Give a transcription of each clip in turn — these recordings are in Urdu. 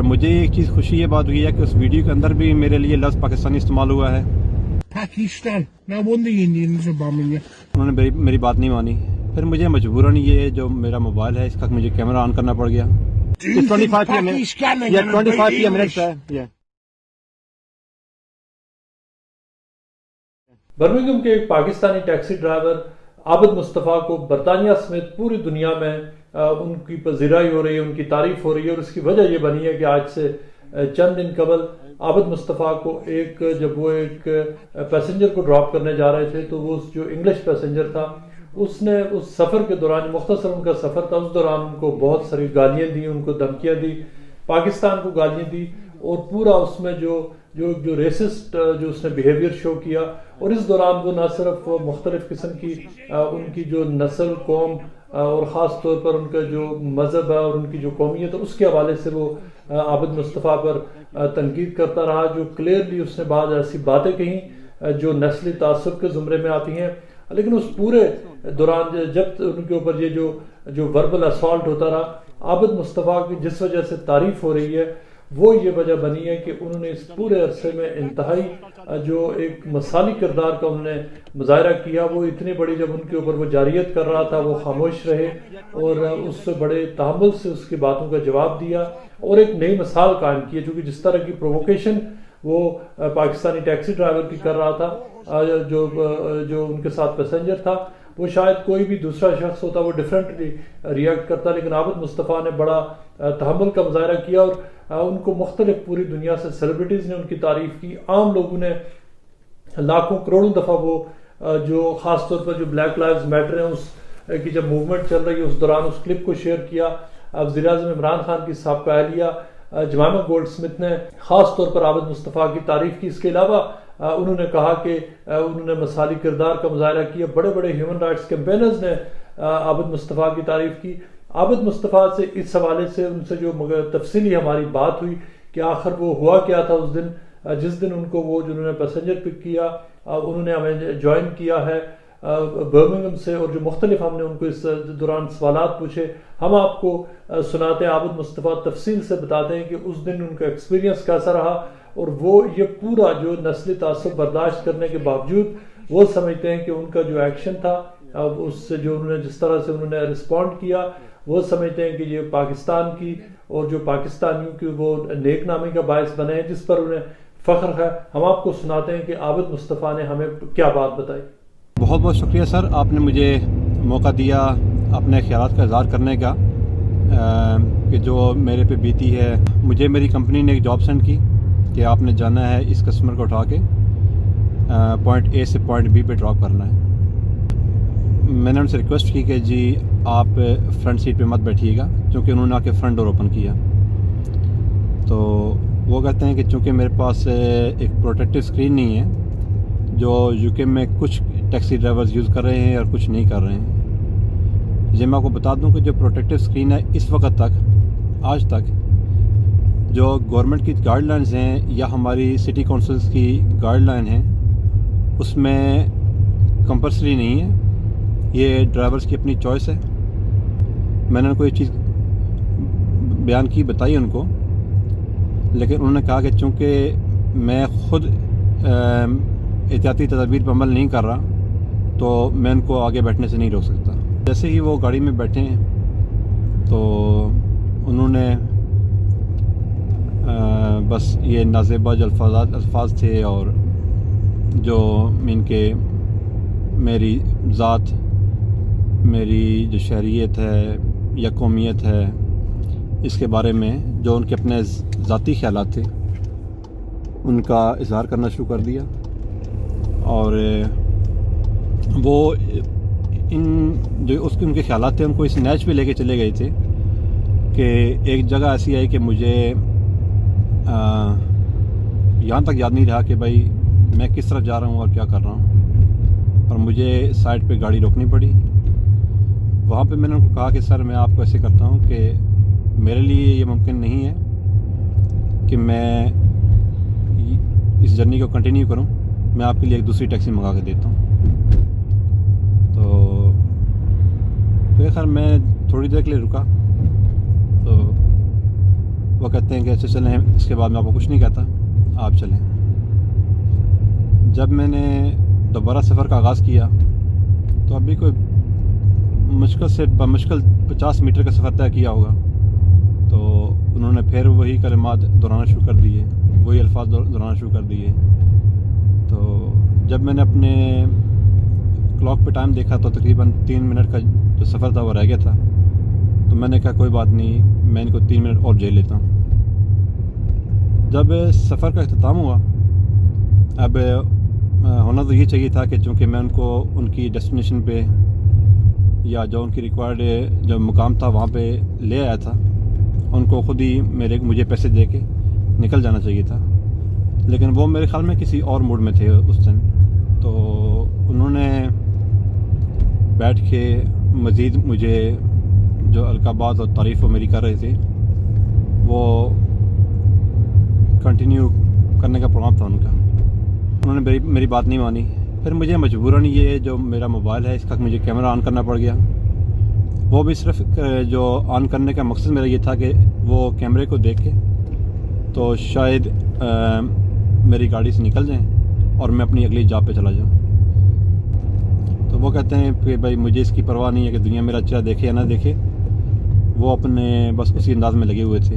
مجھے ایک چیز خوشی یہ بات ہوئی ہے کہ اس ویڈیو کے اندر بھی میرے لیے لفظ پاکستانی استعمال ہوا ہے. Pakistan. No wonder the Indians are bombing you. انہوں نے میری بات نہیں مانی. پھر مجھے مجبوراً یہ جو میرا موبائل ہے اس کا مجھے کیمرہ آن کرنا پڑ گیا. یہ 25 منٹس ہے. برمنگھم کے ایک پاکستانی ٹیکسی ڈرائیور عابد مصطفیٰ کو برطانیہ سمیت پوری دنیا میں ان کی پذیرائی ہو رہی ہے، ان کی تعریف ہو رہی ہے، اور اس کی وجہ یہ بنی ہے کہ آج سے چند دن قبل عابد مصطفیٰ کو جب وہ ایک پیسنجر کو ڈراپ کرنے جا رہے تھے تو وہ جو انگلش پیسنجر تھا اس نے اس سفر کے دوران، مختصر ان کا سفر تھا، اس دوران ان کو بہت ساری گالیاں دی، ان کو دھمکیاں دی، پاکستان کو گالیاں دی، اور پورا اس میں جو ریسسٹ جو اس نے بیہیویئر شو کیا. اور اس دوران وہ نہ صرف مختلف قسم کی ان کی جو نسل، قوم اور خاص طور پر ان کا جو مذہب ہے اور ان کی جو قومیت ہے اس کے حوالے سے وہ عابد مصطفیٰ پر تنقید کرتا رہا، جو کلیئرلی اس نے بعض ایسی باتیں کہیں جو نسلی تعصب کے زمرے میں آتی ہیں. لیکن اس پورے دوران جب ان کے اوپر یہ جو وربل اسالٹ ہوتا رہا، عابد مصطفیٰ کی جس وجہ سے تعریف ہو رہی ہے وہ یہ وجہ بنی ہے کہ انہوں نے اس پورے عرصے میں انتہائی جو ایک مثالی کردار کا انہوں نے مظاہرہ کیا. وہ اتنی بڑی جب ان کے اوپر وہ جارحیت کر رہا تھا وہ خاموش رہے اور اس سے بڑے تحمل سے اس کی باتوں کا جواب دیا اور ایک نئی مثال قائم کی. چونکہ جس طرح کی پرووکیشن وہ پاکستانی ٹیکسی ڈرائیور کی کر رہا تھا، جو ان کے ساتھ پیسنجر تھا، وہ شاید کوئی بھی دوسرا شخص ہوتا وہ ڈیفرنٹلی ریئیکٹ کرتا، لیکن عابد مصطفیٰ نے بڑا تحمل کا مظاہرہ کیا اور ان کو مختلف پوری دنیا سے سیلیبریٹیز نے ان کی تعریف کی، عام لوگوں نے لاکھوں کروڑوں دفعہ وہ جو خاص طور پر جو بلیک لائیوز میٹر ہیں اس کی جب موومنٹ چل رہی ہے اس دوران اس کلپ کو شیئر کیا. وزیر اعظم عمران خان کی سابقہ اہلیہ جمائمہ گولڈ سمتھ نے خاص طور پر عابد مصطفیٰ کی تعریف کی. اس کے علاوہ انہوں نے کہا کہ انہوں نے مثالی کردار کا مظاہرہ کیا. بڑے بڑے ہیومن رائٹس کیمپینرز نے عابد مصطفیٰ کی تعریف کی. عابد مصطفیٰ سے اس حوالے سے ان سے جو تفصیلی ہماری بات ہوئی کہ آخر وہ ہوا کیا تھا اس دن جس دن ان کو وہ جنہوں نے پیسنجر پک کیا انہوں نے ہمیں جوائن کیا ہے برمنگھم سے، اور جو مختلف ہم نے ان کو اس دوران سوالات پوچھے. ہم آپ کو سناتے ہیں، عابد مصطفیٰ تفصیل سے بتاتے ہیں کہ اس دن ان کا ایکسپیرینس کیسا رہا، اور وہ یہ پورا جو نسلی تعصب برداشت کرنے کے باوجود وہ سمجھتے ہیں کہ ان کا جو ایکشن تھا اس سے جو انہوں نے جس طرح سے انہوں نے رسپونڈ کیا وہ سمجھتے ہیں کہ یہ پاکستان کی اور جو پاکستانیوں کی وہ نیک نامی کا باعث بنے ہیں جس پر انہیں فخر ہے. ہم آپ کو سناتے ہیں کہ عابد مصطفیٰ نے ہمیں کیا بات بتائی. بہت بہت شکریہ سر، آپ نے مجھے موقع دیا اپنے خیالات کا اظہار کرنے کا کہ جو میرے پہ بیتی ہے. مجھے میری کمپنی نے ایک جاب سینڈ کی کہ آپ نے جانا ہے اس کسٹمر کو اٹھا کے پوائنٹ اے سے پوائنٹ بی پہ ڈراپ کرنا ہے. میں نے ان سے ریکویسٹ کی کہ جی آپ فرنٹ سیٹ پہ مت بیٹھیے گا، چونکہ انہوں نے آ کے فرنٹ ڈور اوپن کیا. تو وہ کہتے ہیں کہ چونکہ میرے پاس ایک پروٹیکٹیو اسکرین نہیں ہے جو یو کے میں کچھ ٹیکسی ڈرائیورز یوز کر رہے ہیں اور کچھ نہیں کر رہے ہیں. یہ میں آپ کو بتا دوں کہ جو پروٹیکٹیو اسکرین ہے اس وقت تک، آج تک جو گورنمنٹ کی گائیڈ لائنز ہیں یا ہماری سٹی کونسلز کی گائیڈ لائن ہیں اس میں کمپلسری نہیں ہے، یہ ڈرائیورز کی اپنی چوائس ہے. میں نے ان کو یہ چیز بیان کی، بتائی ان کو، لیکن انہوں نے کہا کہ چونکہ میں خود احتیاطی تدابیر پر عمل نہیں کر رہا تو میں ان کو آگے بیٹھنے سے نہیں روک سکتا. جیسے ہی وہ گاڑی میں بیٹھے ہیں تو انہوں نے بس یہ نازیبا جو الفاظ تھے اور جو ان کے میری ذات، میری جو شہریت ہے یا قومیت ہے اس کے بارے میں جو ان کے اپنے ذاتی خیالات تھے ان کا اظہار کرنا شروع کر دیا. اور وہ ان کے خیالات تھے ان کو اس نیچ پہ لے کے چلے گئے تھے کہ ایک جگہ ایسی آئی کہ مجھے یہاں تک یاد نہیں رہا کہ بھائی میں کس طرف جا رہا ہوں اور کیا کر رہا ہوں، اور مجھے سائڈ پہ گاڑی روکنی پڑی. وہاں پہ میں نے ان کو کہا کہ سر میں آپ کو ایسے کرتا ہوں کہ میرے لیے یہ ممکن نہیں ہے کہ میں اس جرنی کو کنٹینیو کروں، میں آپ کے لیے ایک دوسری ٹیکسی منگا کے دیتا ہوں. تو خیر میں تھوڑی دیر کے لیے رکا تو وہ کہتے ہیں کہ ایسے چلیں، اس کے بعد میں آپ کو کچھ نہیں کہتا، آپ چلیں۔ جب میں نے دوبارہ سفر کا آغاز کیا تو ابھی کوئی مشکل سے بمشکل 50 میٹر کا سفر طے کیا ہوگا، تو انہوں نے پھر وہی کلمات دہرانا شروع کر دیے، وہی الفاظ دہرانا شروع کر دیے۔ تو جب میں نے اپنے کلاک پہ ٹائم دیکھا تو تقریباً 3 منٹ کا جو سفر تھا وہ رہ گیا تھا، تو میں نے کہا کوئی بات نہیں، میں ان کو 3 منٹ اور جھیل لیتا ہوں۔ جب سفر کا اختتام ہوا، اب ہونا تو یہ چاہیے تھا کہ چونکہ میں ان کو ان کی ڈیسٹینیشن پہ یا جو ان کی ریکوائرڈ جو مقام تھا وہاں پہ لے آیا تھا، ان کو خود ہی مجھے پیسے دے کے نکل جانا چاہیے تھا، لیکن وہ میرے خیال میں کسی اور موڈ میں تھے اس دن۔ تو انہوں نے بیٹھ کے مزید مجھے جو القابات اور تعریف وہ میری کر رہے تھے وہ کنٹینیو کرنے کا پروگرام تھا ان کا۔ انہوں نے میری بات نہیں مانی، پھر مجھے مجبوراً یہ جو میرا موبائل ہے اس کا مجھے کیمرہ آن کرنا پڑ گیا۔ وہ بھی صرف جو آن کرنے کا مقصد میرا یہ تھا کہ وہ کیمرے کو دیکھ کے تو شاید میری گاڑی سے نکل جائیں اور میں اپنی اگلی جاب پہ چلا جاؤں۔ تو وہ کہتے ہیں کہ بھائی مجھے اس کی پرواہ نہیں ہے کہ دنیا میرا چہرہ دیکھے یا نہ دیکھے، وہ اپنے بس اسی انداز میں لگے ہوئے تھے۔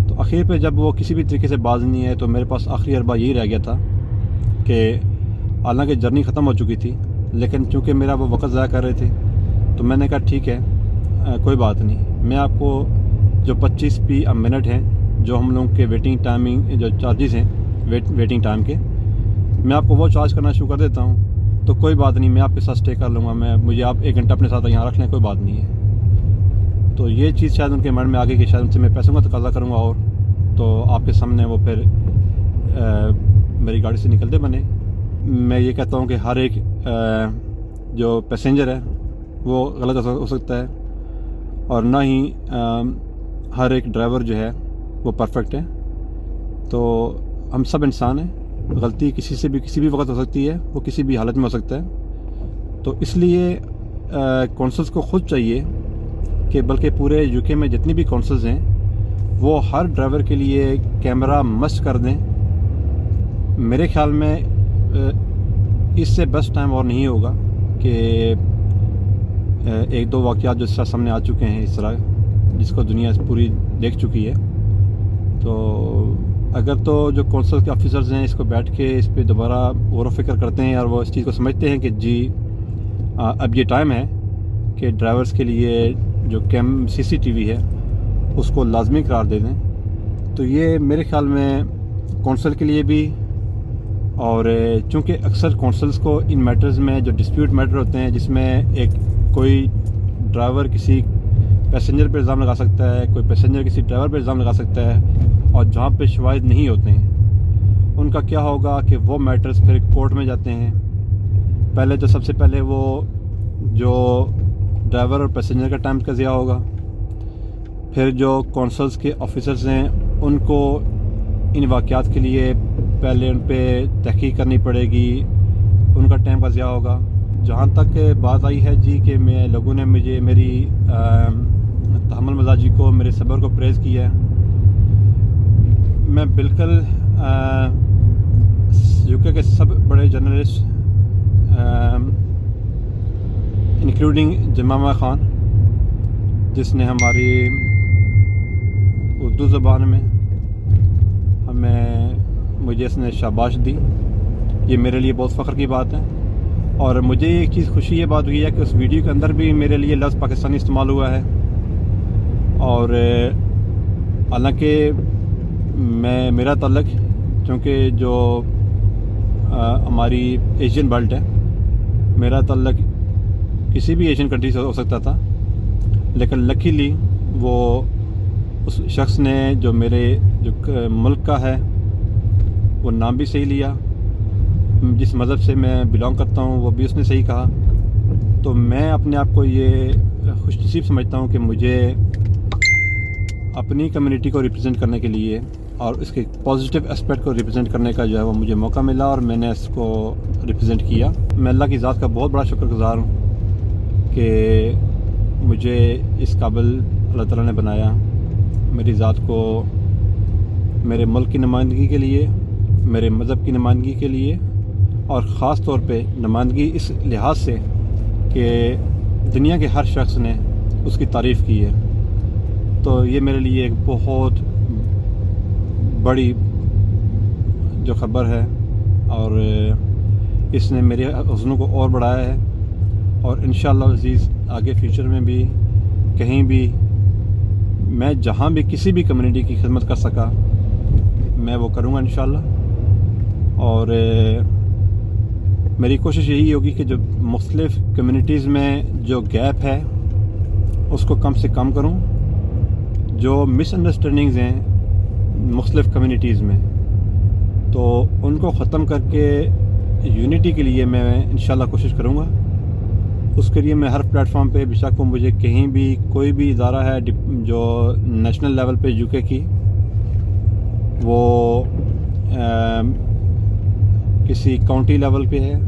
تو آخر پہ جب وہ کسی بھی طریقے سے باز نہیں ہے تو میرے پاس آخری اربع یہی رہ گیا تھا کہ حالانکہ جرنی ختم ہو چکی تھی، لیکن چونکہ میرا وہ وقت ضائع کر رہے تھے تو میں نے کہا ٹھیک ہے، کوئی بات نہیں، میں آپ کو جو 25p منٹ ہیں جو ہم لوگوں کے ویٹنگ ٹائمنگ جو چارجز ہیں ویٹنگ ٹائم کے، میں آپ کو وہ چارج کرنا شروع کر دیتا ہوں، تو کوئی بات نہیں، میں آپ کے ساتھ اسٹے کر لوں گا، مجھے آپ 1 گھنٹہ اپنے ساتھ یہاں رکھ لیں، کوئی بات نہیں ہے۔ تو یہ چیز شاید ان کے مائنڈ میں آ گئی کہ شاید ان سے میں پیسوں کا تقاضا کروں گا، اور تو آپ کے سامنے وہ پھر میری گاڑی سے نکلتے بنے۔ میں یہ کہتا ہوں کہ ہر ایک جو پیسنجر ہے وہ غلط ہو سکتا ہے، اور نہ ہی ہر ایک ڈرائیور جو ہے وہ پرفیکٹ ہے۔ تو ہم سب انسان ہیں، غلطی کسی بھی وقت ہو سکتی ہے، وہ کسی بھی حالت میں ہو سکتا ہے۔ تو اس لیے کونسلز کو خود چاہیے کہ بلکہ پورے UK میں جتنی بھی کونسلز ہیں وہ ہر ڈرائیور کے لیے کیمرہ مسٹ کر دیں۔ میرے خیال میں اس سے بیسٹ ٹائم اور نہیں ہوگا کہ 1-2 واقعات جو اس طرح سامنے آ چکے ہیں، اس طرح جس کو دنیا پوری دیکھ چکی ہے۔ تو اگر تو جو کونسل کے آفیسرز ہیں اس کو بیٹھ کے اس پہ دوبارہ غور و فکر کرتے ہیں اور وہ اس چیز کو سمجھتے ہیں کہ جی اب یہ ٹائم ہے کہ ڈرائیورز کے لیے جو CCTV ہے اس کو لازمی قرار دے دیں، تو یہ میرے خیال میں کونسل کے لیے بھی، اور چونکہ اکثر کونسلز کو ان میٹرز میں جو ڈسپیوٹ میٹر ہوتے ہیں جس میں کوئی ڈرائیور کسی پیسنجر پہ الزام لگا سکتا ہے، کوئی پیسنجر کسی ڈرائیور پہ الزام لگا سکتا ہے، اور جہاں پہ شواہد نہیں ہوتے ہیں ان کا کیا ہوگا کہ وہ میٹرز پھر کورٹ میں جاتے ہیں۔ پہلے تو سب سے پہلے وہ جو ڈرائیور اور پیسنجر کا ٹائم کا ضیاع ہوگا، پھر جو کونسلز کے آفیسرز ہیں ان کو ان واقعات کے لیے پہلے ان پہ تحقیق کرنی پڑے گی، ان کا ٹائم کا ضیاع ہوگا۔ جہاں تک بات آئی ہے جی کہ لوگوں نے مجھے میری تحمل مزاجی کو، میرے صبر کو پریز کیا ہے، میں بالکل UK کے سب بڑے جرنلسٹ انکلوڈنگ جمامہ خان جس نے ہماری اردو زبان میں مجھے اس نے شاباش دی، یہ میرے لیے بہت فخر کی بات ہے۔ اور مجھے ایک چیز خوشی یہ بات ہوئی ہے کہ اس ویڈیو کے اندر بھی میرے لیے لفظ پاکستانی استعمال ہوا ہے، اور حالانکہ میرا تعلق چونکہ جو ہماری ایشین بیلٹ ہے، میرا تعلق کسی بھی ایشین کنٹری سے ہو سکتا تھا، لیکن لکیلی وہ اس شخص نے جو میرے جو ملک کا ہے وہ نام بھی صحیح لیا، جس مذہب سے میں بلانگ کرتا ہوں وہ بھی اس نے صحیح کہا۔ تو میں اپنے آپ کو یہ خوش نصیب سمجھتا ہوں کہ مجھے اپنی کمیونٹی کو ریپرزینٹ کرنے کے لیے اور اس کے پازیٹیو اسپیکٹ کو ریپرزینٹ کرنے کا جو ہے وہ مجھے موقع ملا، اور میں نے اس کو ریپرزینٹ کیا۔ میں اللہ کی ذات کا بہت بڑا شکر گزار ہوں کہ مجھے اس قابل اللہ تعالیٰ نے بنایا میری ذات کو میرے ملک کی نمائندگی کے لیے، میرے مذہب کی نمائندگی کے لیے، اور خاص طور پہ نمائندگی اس لحاظ سے کہ دنیا کے ہر شخص نے اس کی تعریف کی ہے. تو یہ میرے لیے ایک بہت بڑی جو خبر ہے، اور اس نے میرے حوصلوں کو اور بڑھایا ہے. اور انشاءاللہ عزیز آگے فیوچر میں بھی کہیں بھی میں جہاں بھی کسی بھی کمیونٹی کی خدمت کر سکا میں وہ کروں گا انشاءاللہ. اور میری کوشش یہی ہوگی کہ جو مختلف کمیونٹیز میں جو گیپ ہے اس کو کم سے کم کروں. جو مس انڈرسٹینڈنگز ہیں مختلف کمیونٹیز میں تو ان کو ختم کر کے یونٹی کے لیے میں انشاءاللہ کوشش کروں گا. اس کے لیے میں ہر پلیٹ فارم پہ بشک مجھے کہیں بھی کوئی بھی ادارہ ہے جو نیشنل لیول پہ یو کے کی، وہ کسی کاؤنٹی لیول پہ ہے،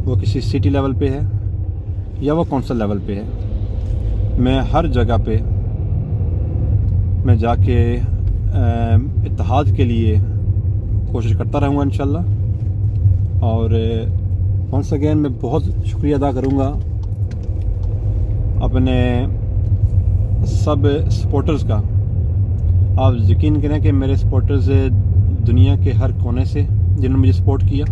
وہ کسی سٹی لیول پہ ہے، یا وہ کونسل لیول پہ ہے، میں ہر جگہ پہ میں جا کے اتحاد کے لیے کوشش کرتا رہوں گا انشاءاللہ. اور ونس اگین میں بہت شکریہ ادا کروں گا اپنے سب سپورٹرز کا. آپ یقین کریں کہ میرے سپورٹرز دنیا کے ہر کونے سے جنہوں نے مجھے سپورٹ کیا،